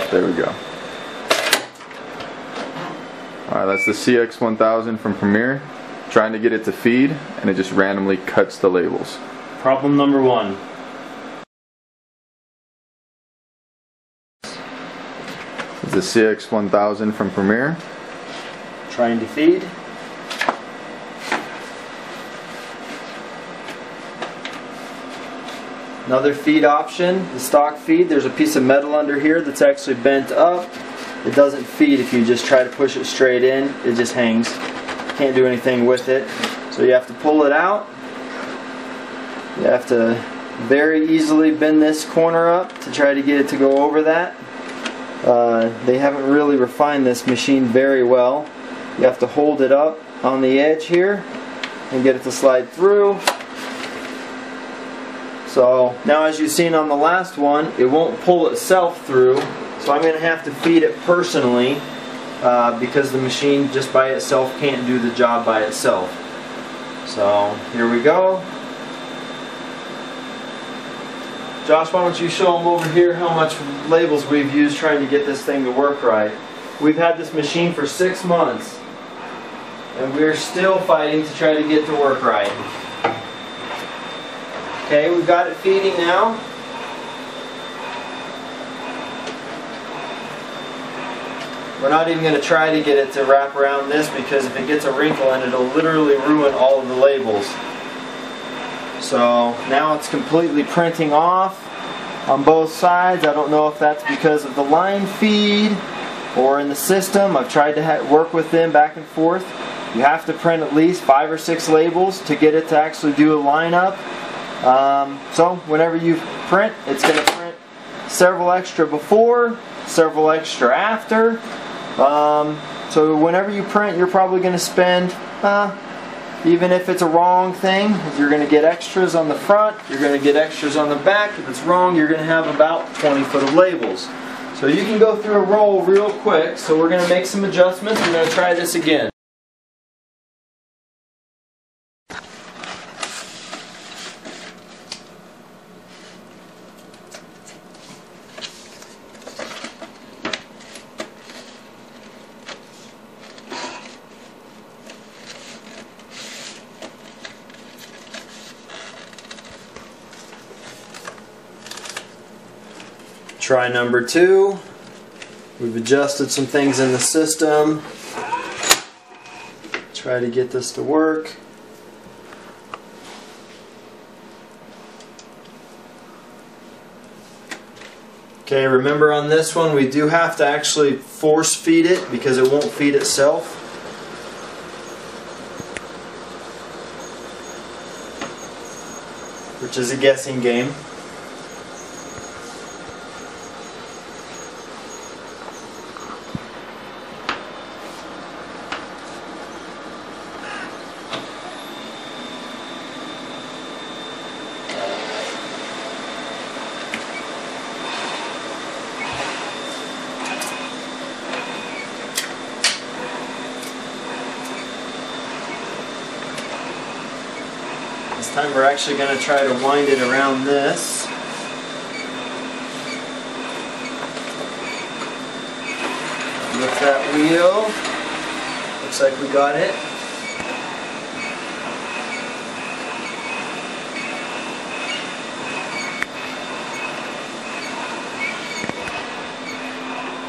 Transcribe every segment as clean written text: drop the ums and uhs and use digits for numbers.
There we go. Alright, that's the cx1000 from Premiere. Trying to get it to feed, and it just randomly cuts the labels. Problem number one. The cx1000 from Premiere. Trying to feed. Another feed option, the stock feed. There's a piece of metal under here that's actually bent up. It doesn't feed if you just try to push it straight in. It just hangs. Can't do anything with it. So you have to pull it out. You have to very easily bend this corner up to try to get it to go over that. They haven't really refined this machine very well. You have to hold it up on the edge here and get it to slide through. So now, as you've seen on the last one, it won't pull itself through, so I'm going to have to feed it personally because the machine just by itself can't do the job by itself. So here we go. Josh, why don't you show them over here how much labels we've used trying to get this thing to work right. We've had this machine for 6 months and we're still fighting to try to get to work right. Okay, we've got it feeding now. We're not even going to try to get it to wrap around this because if it gets a wrinkle in it, it'll literally ruin all of the labels. So now it's completely printing off on both sides. I don't know if that's because of the line feed or in the system. I've tried to work with them back and forth. You have to print at least 5 or 6 labels to get it to actually do a lineup. So whenever you print, it's going to print several extra before, several extra after. So whenever you print, you're probably going to spend, even if it's a wrong thing, you're going to get extras on the front, you're going to get extras on the back. If it's wrong, you're going to have about 20 foot of labels. So you can go through a roll real quick. So we're going to make some adjustments. We're going to try this again. Try number 2. We've adjusted some things in the system. Try to get this to work. Okay, remember on this one we do have to actually force feed it because it won't feed itself. Which is a guessing game. This time we're actually going to try to wind it around this. Lift that wheel. Looks like we got it.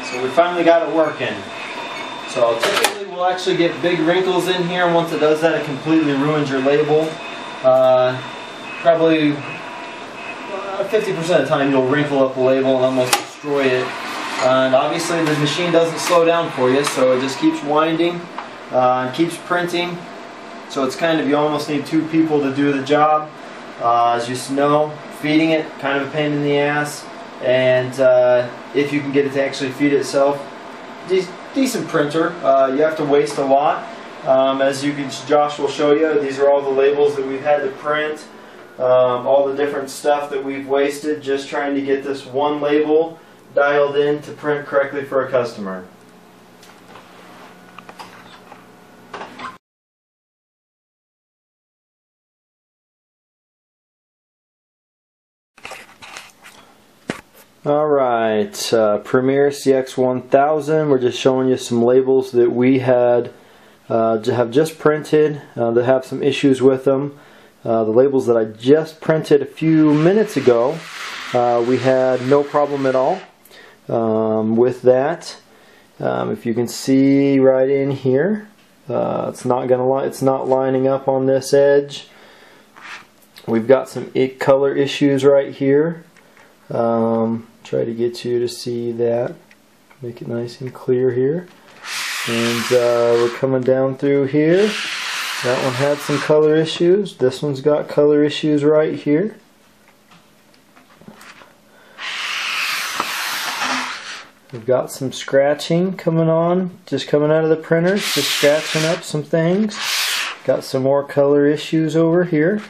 So we finally got it working. So typically we'll actually get big wrinkles in here, and once it does that, it completely ruins your label. Probably 50% of the time you'll wrinkle up a label and almost destroy it. And obviously the machine doesn't slow down for you, so it just keeps winding and keeps printing. So it's kind of, you almost need 2 people to do the job. As you know, feeding it, kind of a pain in the ass. And if you can get it to actually feed itself, decent printer. You have to waste a lot. As Josh will show you, these are all the labels that we've had to print, all the different stuff that we've wasted just trying to get this one label dialed in to print correctly for a customer. Alright, Premier cx1000. We're just showing you some labels that we had have just printed that have some issues with them. The labels that I just printed a few minutes ago, we had no problem at all with that. If you can see right in here, it's not lining up on this edge. We've got some color issues right here. Try to get you to see that. Make it nice and clear here. And we're coming down through here. That one had some color issues. This one's got color issues right here. We've got some scratching coming on, just coming out of the printer, just scratching up some things. Got some more color issues over here.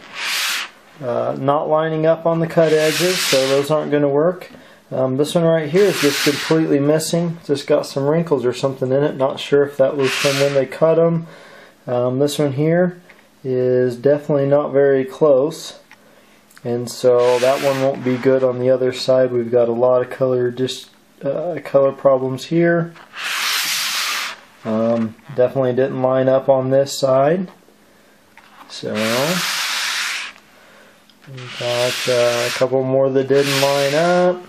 Not lining up on the cut edges, so those aren't going to work. This one right here is just completely missing. Just got some wrinkles or something in it. Not sure if that was from when they cut them. This one here is definitely not very close, and so that one won't be good on the other side. We've got a lot of color color problems here. Definitely didn't line up on this side. So we've got a couple more that didn't line up.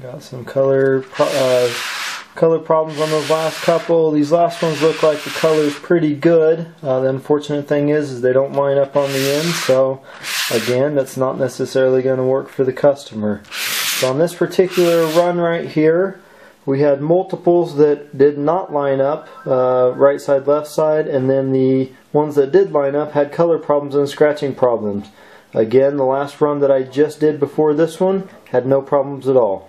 Got some color problems on those last couple. These last ones look like the color's pretty good. The unfortunate thing is they don't line up on the end, so again, that's not necessarily going to work for the customer. So on this particular run right here, we had multiples that did not line up, right side, left side, and then the ones that did line up had color problems and scratching problems. Again, the last run that I just did before this one had no problems at all.